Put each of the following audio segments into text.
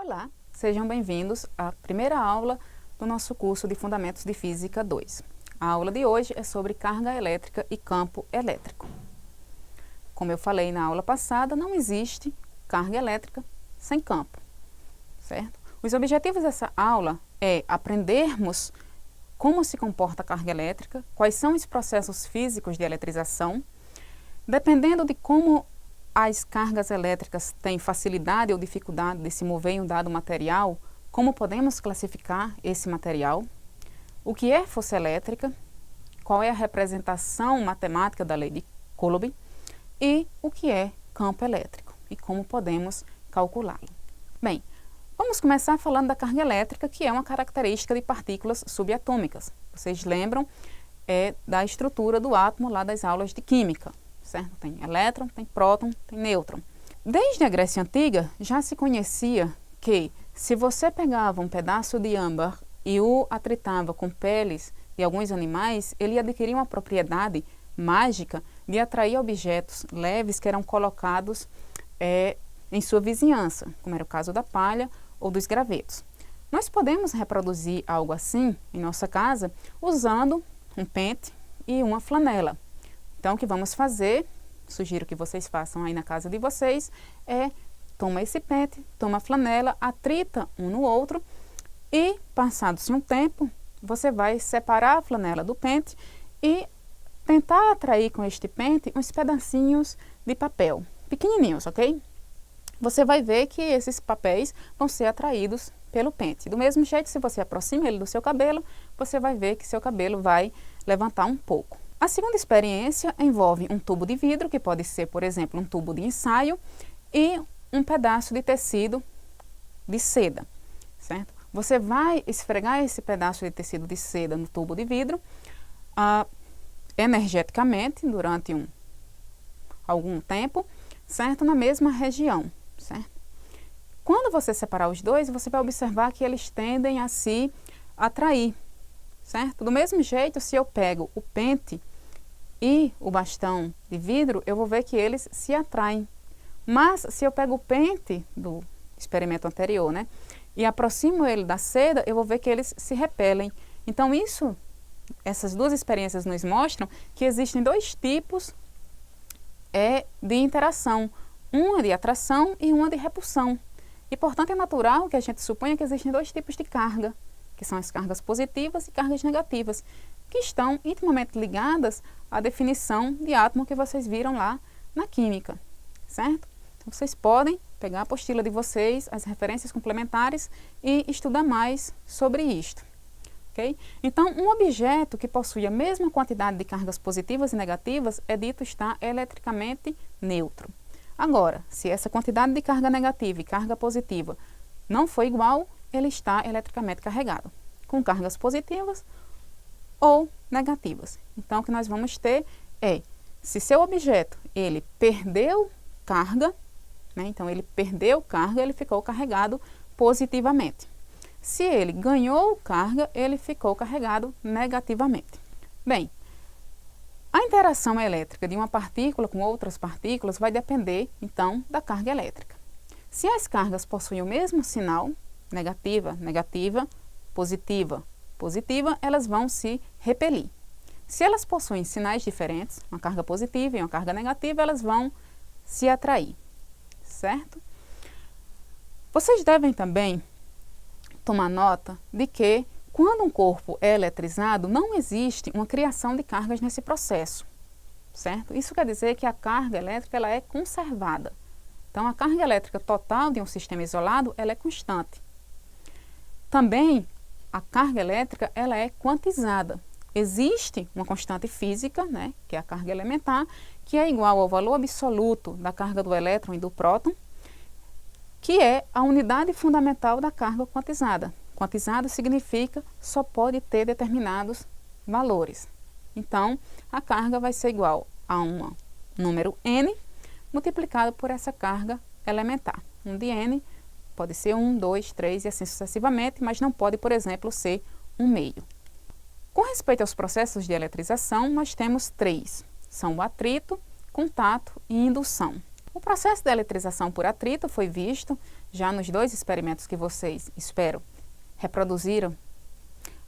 Olá, sejam bem-vindos à primeira aula do nosso curso de Fundamentos de Física 2. A aula de hoje é sobre carga elétrica e campo elétrico. Como eu falei na aula passada, não existe carga elétrica sem campo, certo? Os objetivos dessa aula é aprendermos como se comporta a carga elétrica, quais são os processos físicos de eletrização, dependendo de como as cargas elétricas têm facilidade ou dificuldade de se mover em um dado material, como podemos classificar esse material, o que é força elétrica, qual é a representação matemática da lei de Coulomb e o que é campo elétrico e como podemos calculá-lo. Bem, vamos começar falando da carga elétrica, que é uma característica de partículas subatômicas. Vocês lembram da estrutura do átomo lá das aulas de química. Certo? Tem elétron, tem próton, tem nêutron. Desde a Grécia Antiga já se conhecia que se você pegava um pedaço de âmbar e o atritava com peles de alguns animais, ele adquiria uma propriedade mágica de atrair objetos leves que eram colocados em sua vizinhança, como era o caso da palha ou dos gravetos. Nós podemos reproduzir algo assim em nossa casa usando um pente e uma flanela. Então, o que vamos fazer, sugiro que vocês façam aí na casa de vocês, toma esse pente, toma a flanela, atrita um no outro e, passado-se um tempo, você vai separar a flanela do pente e tentar atrair com este pente uns pedacinhos de papel, pequenininhos, ok? Você vai ver que esses papéis vão ser atraídos pelo pente. Do mesmo jeito, se você aproxima ele do seu cabelo, você vai ver que seu cabelo vai levantar um pouco. A segunda experiência envolve um tubo de vidro, que pode ser, por exemplo, um tubo de ensaio, e um pedaço de tecido de seda, certo? Você vai esfregar esse pedaço de tecido de seda no tubo de vidro energeticamente durante algum tempo, certo? Na mesma região, certo? Quando você separar os dois, você vai observar que eles tendem a se atrair, certo? Do mesmo jeito, se eu pego o pente e o bastão de vidro, eu vou ver que eles se atraem. Mas se eu pego o pente do experimento anterior, né, e aproximo ele da seda, eu vou ver que eles se repelem. Então essas duas experiências nos mostram que existem dois tipos de interação. Uma de atração e uma de repulsão. E, portanto, é natural que a gente suponha que existem dois tipos de carga, que são as cargas positivas e cargas negativas, que estão intimamente ligadas à definição de átomo que vocês viram lá na química, certo? Então, vocês podem pegar a apostila de vocês, as referências complementares e estudar mais sobre isto, ok? Então, um objeto que possui a mesma quantidade de cargas positivas e negativas é dito estar eletricamente neutro. Agora, se essa quantidade de carga negativa e carga positiva não for igual, ele está eletricamente carregado, com cargas positivas ou negativas. Então, o que nós vamos ter se seu objeto ele perdeu carga, né, então ele perdeu carga, ele ficou carregado positivamente. Se ele ganhou carga, ele ficou carregado negativamente. Bem, a interação elétrica de uma partícula com outras partículas vai depender, então, da carga elétrica. Se as cargas possuem o mesmo sinal, negativa, negativa, positiva, positiva, elas vão se repelir. Se elas possuem sinais diferentes, uma carga positiva e uma carga negativa, elas vão se atrair, certo? Vocês devem também tomar nota de que, quando um corpo é eletrizado, não existe uma criação de cargas nesse processo, certo? Isso quer dizer que a carga elétrica ela é conservada. Então, a carga elétrica total de um sistema isolado ela é constante. Também, a carga elétrica ela é quantizada. Existe uma constante física, né, que é a carga elementar, que é igual ao valor absoluto da carga do elétron e do próton, que é a unidade fundamental da carga quantizada. Quantizado significa só pode ter determinados valores. Então, a carga vai ser igual a um número n multiplicado por essa carga elementar. Um de n pode ser 1, 2, 3 e assim sucessivamente, mas não pode, por exemplo, ser 1/2. Com respeito aos processos de eletrização, nós temos três. São o atrito, contato e indução. O processo de eletrização por atrito foi visto já nos 2 experimentos que vocês, espero, reproduziram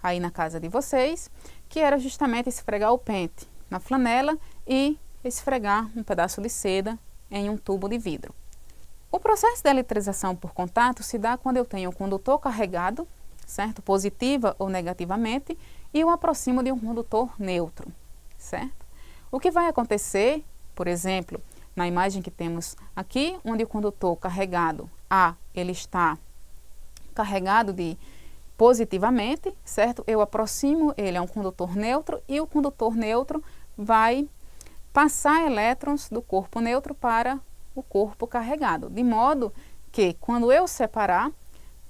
aí na casa de vocês, que era justamente esfregar o pente na flanela e esfregar um pedaço de seda em um tubo de vidro. O processo de eletrização por contato se dá quando eu tenho um condutor carregado, certo? Positiva ou negativamente, e eu aproximo de um condutor neutro, certo? O que vai acontecer, por exemplo, na imagem que temos aqui, onde o condutor carregado A, ele está carregado positivamente, certo? Eu aproximo ele a um condutor neutro e o condutor neutro vai passar elétrons do corpo neutro para o corpo carregado, de modo que quando eu separar,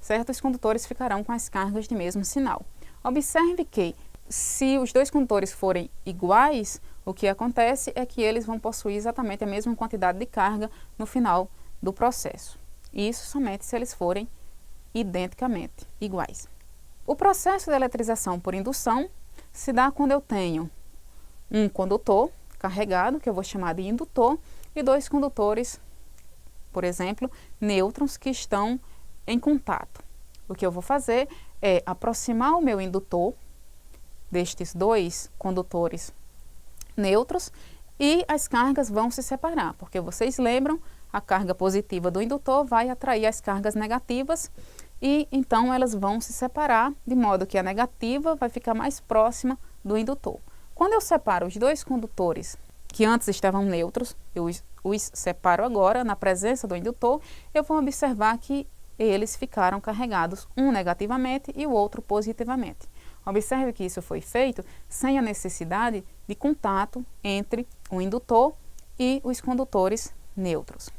certo, os condutores ficarão com as cargas de mesmo sinal. Observe que se os 2 condutores forem iguais, o que acontece é que eles vão possuir exatamente a mesma quantidade de carga no final do processo. Isso somente se eles forem identicamente iguais. O processo de eletrização por indução se dá quando eu tenho um condutor carregado, que eu vou chamar de indutor, e 2 condutores, por exemplo, nêutrons que estão em contato. O que eu vou fazer é aproximar o meu indutor destes 2 condutores neutros e as cargas vão se separar, porque vocês lembram, a carga positiva do indutor vai atrair as cargas negativas e então elas vão se separar, de modo que a negativa vai ficar mais próxima do indutor. Quando eu separo os 2 condutores que antes estavam neutros, eu os separo agora na presença do indutor, eu vou observar que eles ficaram carregados, um negativamente e o outro positivamente. Observe que isso foi feito sem a necessidade de contato entre o indutor e os condutores neutros.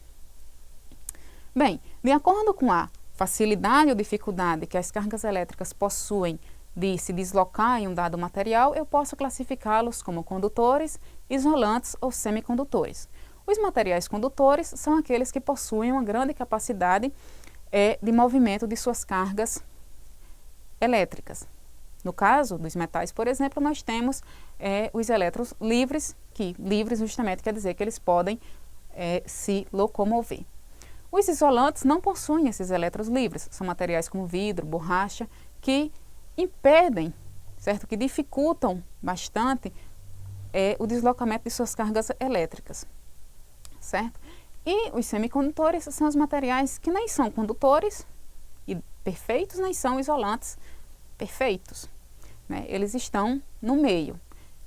Bem, de acordo com a facilidade ou dificuldade que as cargas elétricas possuem de se deslocar em um dado material, eu posso classificá-los como condutores, isolantes ou semicondutores. Os materiais condutores são aqueles que possuem uma grande capacidade de movimento de suas cargas elétricas. No caso dos metais, por exemplo, nós temos os elétrons livres, que livres justamente quer dizer que eles podem se locomover. Os isolantes não possuem esses elétrons livres, são materiais como vidro, borracha, que impedem, certo? Que dificultam bastante o deslocamento de suas cargas elétricas, certo? E os semicondutores são os materiais que nem são condutores e perfeitos, nem são isolantes perfeitos, né? Eles estão no meio.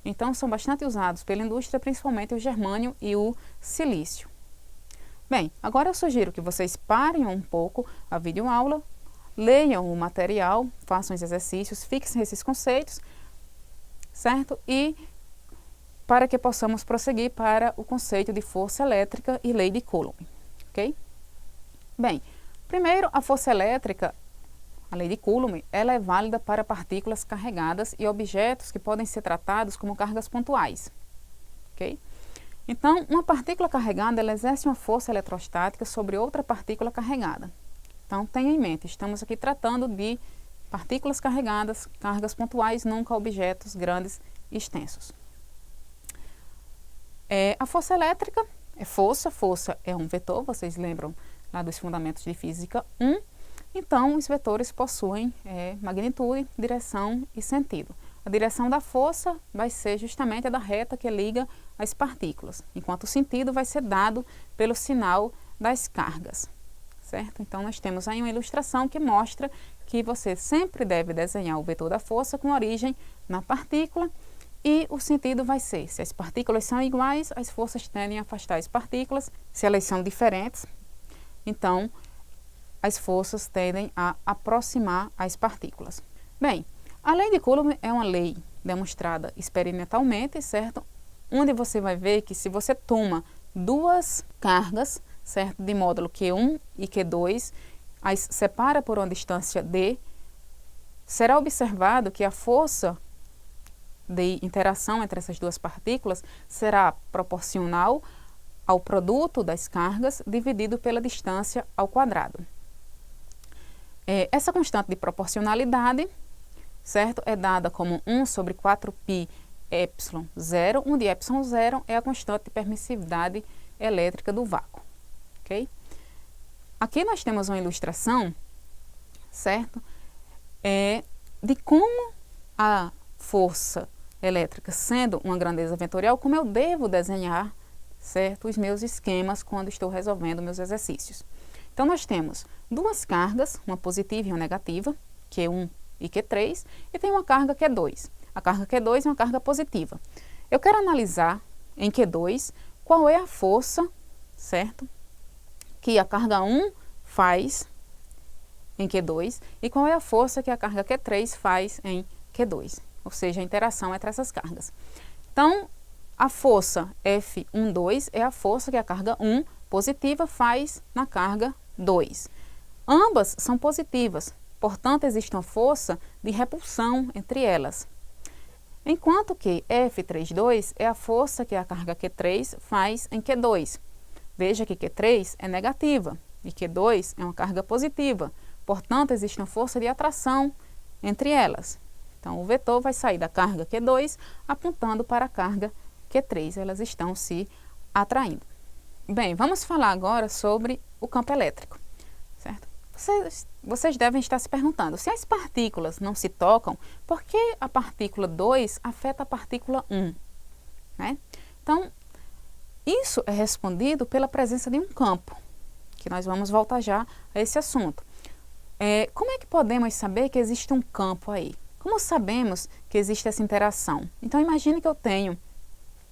Então, são bastante usados pela indústria, principalmente o germânio e o silício. Bem, agora eu sugiro que vocês parem um pouco a videoaula, leiam o material, façam os exercícios, fixem esses conceitos, certo? E para que possamos prosseguir para o conceito de força elétrica e lei de Coulomb, ok? Bem, primeiro, a força elétrica, a lei de Coulomb, ela é válida para partículas carregadas e objetos que podem ser tratados como cargas pontuais, ok? Então, uma partícula carregada, ela exerce uma força eletrostática sobre outra partícula carregada. Então, tenha em mente, estamos aqui tratando de partículas carregadas, cargas pontuais, nunca objetos grandes e extensos. A força elétrica é força é um vetor, vocês lembram lá dos fundamentos de física 1. Então, os vetores possuem magnitude, direção e sentido. A direção da força vai ser justamente a da reta que liga as partículas, enquanto o sentido vai ser dado pelo sinal das cargas, certo? Então, nós temos aí uma ilustração que mostra que você sempre deve desenhar o vetor da força com origem na partícula e o sentido vai ser, se as partículas são iguais, as forças tendem a afastar as partículas, se elas são diferentes, então as forças tendem a aproximar as partículas. Bem, a lei de Coulomb é uma lei demonstrada experimentalmente, certo? Onde você vai ver que se você toma 2 cargas, certo, de módulo Q1 e Q2, as separa por uma distância d, será observado que a força de interação entre essas 2 partículas será proporcional ao produto das cargas dividido pela distância ao quadrado. Essa constante de proporcionalidade, certo, é dada como 1 sobre 4π ε0, onde ε0 é a constante de permissividade elétrica do vácuo. ok? Aqui nós temos uma ilustração, certo? De como a força elétrica, sendo uma grandeza vetorial, como eu devo desenhar, certo, os meus esquemas quando estou resolvendo meus exercícios. Então, nós temos duas cargas, uma positiva e uma negativa, Q1 e Q3, e tem uma carga Q2. A carga Q2 é uma carga positiva. Eu quero analisar em Q2 qual é a força, certo, que a carga 1 faz em Q2 e qual é a força que a carga Q3 faz em Q2, ou seja, a interação entre essas cargas. Então, a força F12 é a força que a carga 1 positiva faz na carga 2. Ambas são positivas, portanto, existe uma força de repulsão entre elas. Enquanto que F32 é a força que a carga Q3 faz em Q2. Veja que Q3 é negativa e Q2 é uma carga positiva, portanto, existe uma força de atração entre elas. Então, o vetor vai sair da carga Q2 apontando para a carga Q3, elas estão se atraindo. Bem, vamos falar agora sobre o campo elétrico, certo? Vocês devem estar se perguntando, se as partículas não se tocam, por que a partícula 2 afeta a partícula 1? Né? Então, isso é respondido pela presença de um campo, que nós vamos voltar já a esse assunto. Como é que podemos saber que existe um campo aí? Como sabemos que existe essa interação? Então, imagine que eu tenho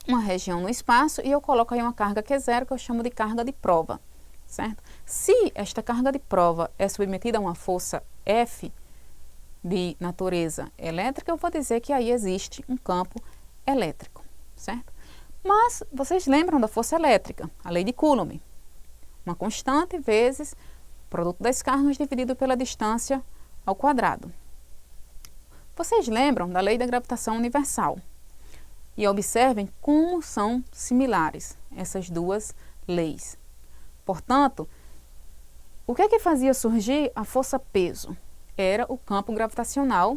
uma região no espaço e eu coloco aí uma carga Q0 que eu chamo de carga de prova, certo? Se esta carga de prova é submetida a uma força F de natureza elétrica, eu vou dizer que aí existe um campo elétrico, certo? Mas vocês lembram da força elétrica, a lei de Coulomb, uma constante vezes o produto das cargas dividido pela distância ao quadrado. Vocês lembram da lei da gravitação universal? E observem como são similares essas duas leis. Portanto, o que é que fazia surgir a força-peso? Era o campo gravitacional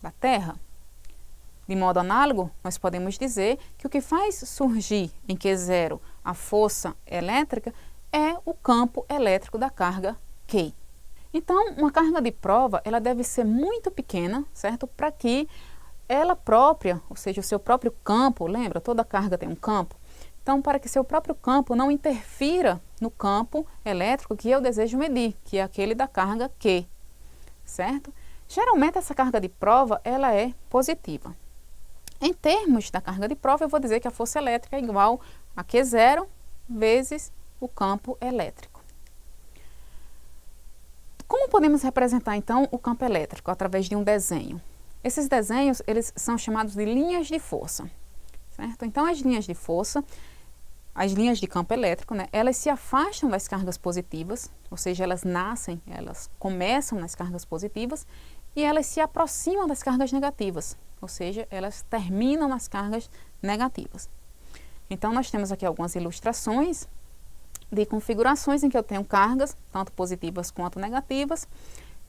da Terra. De modo análogo, nós podemos dizer que o que faz surgir em Q0 a força elétrica é o campo elétrico da carga Q. Então, uma carga de prova, ela deve ser muito pequena, certo? Para que ela própria, ou seja, o seu próprio campo, lembra? Toda carga tem um campo. Então, para que seu próprio campo não interfira no campo elétrico que eu desejo medir, que é aquele da carga Q, certo? Geralmente, essa carga de prova, ela é positiva. Em termos da carga de prova, eu vou dizer que a força elétrica é igual a Q0 vezes o campo elétrico. Como podemos representar, então, o campo elétrico? Através de um desenho. Esses desenhos, eles são chamados de linhas de força, certo? Então, as linhas de força, as linhas de campo elétrico, né, elas se afastam das cargas positivas, ou seja, elas nascem, elas começam nas cargas positivas e elas se aproximam das cargas negativas, ou seja, elas terminam nas cargas negativas. Então, nós temos aqui algumas ilustrações de configurações em que eu tenho cargas, tanto positivas quanto negativas,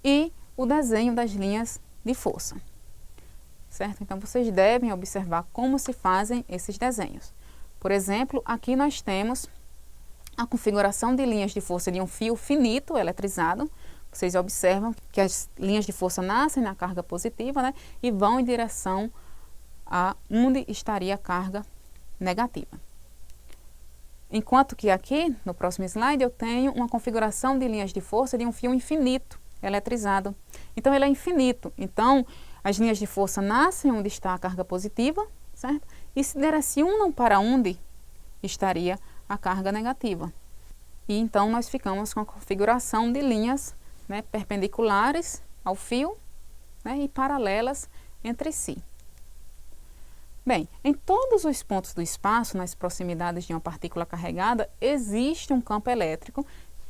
e o desenho das linhas de força. Certo? Então, vocês devem observar como se fazem esses desenhos. Por exemplo, aqui nós temos a configuração de linhas de força de um fio finito eletrizado. Vocês observam que as linhas de força nascem na carga positiva, né, e vão em direção a onde estaria a carga negativa. Enquanto que aqui, no próximo slide, eu tenho uma configuração de linhas de força de um fio infinito eletrizado. Então, ele é infinito. Então, as linhas de força nascem onde está a carga positiva, certo? E se direcionam para onde estaria a carga negativa. E então nós ficamos com a configuração de linhas, né, perpendiculares ao fio, né, e paralelas entre si. Bem, em todos os pontos do espaço, nas proximidades de uma partícula carregada, existe um campo elétrico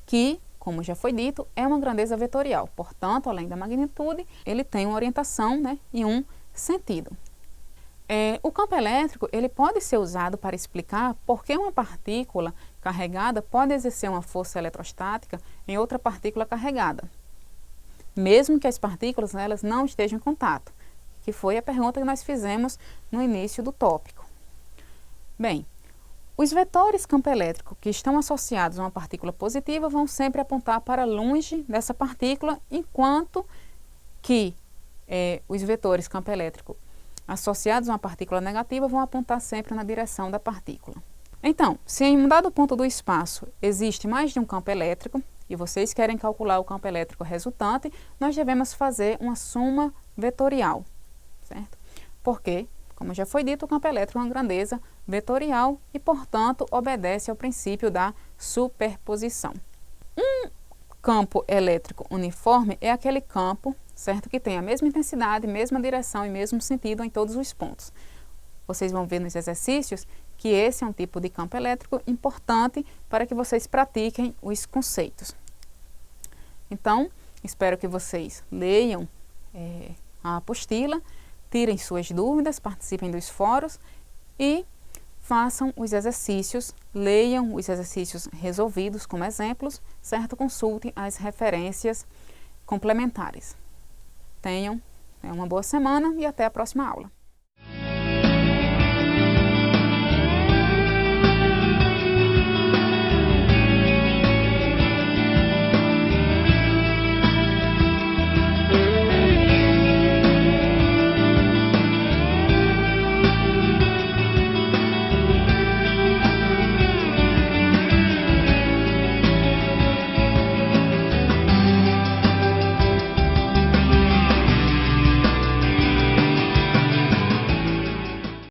que, como já foi dito, é uma grandeza vetorial. Portanto, além da magnitude, ele tem uma orientação, né, e um sentido. O campo elétrico ele pode ser usado para explicar por que uma partícula carregada pode exercer uma força eletrostática em outra partícula carregada, mesmo que as partículas elas não estejam em contato, que foi a pergunta que nós fizemos no início do tópico. Bem, Os vetores campo elétrico que estão associados a uma partícula positiva vão sempre apontar para longe dessa partícula, enquanto que os vetores campo elétrico associados a uma partícula negativa vão apontar sempre na direção da partícula. Então, se em um dado ponto do espaço existe mais de um campo elétrico e vocês querem calcular o campo elétrico resultante, nós devemos fazer uma soma vetorial, certo? Porque, como já foi dito, o campo elétrico é uma grandeza vetorial e, portanto, obedece ao princípio da superposição. Um campo elétrico uniforme é aquele campo, certo, que tem a mesma intensidade, mesma direção e mesmo sentido em todos os pontos. Vocês vão ver nos exercícios que esse é um tipo de campo elétrico importante para que vocês pratiquem os conceitos. Então, espero que vocês leiam a apostila, tirem suas dúvidas, participem dos fóruns e façam os exercícios, leiam os exercícios resolvidos como exemplos, certo? Consultem as referências complementares. Tenham uma boa semana e até a próxima aula.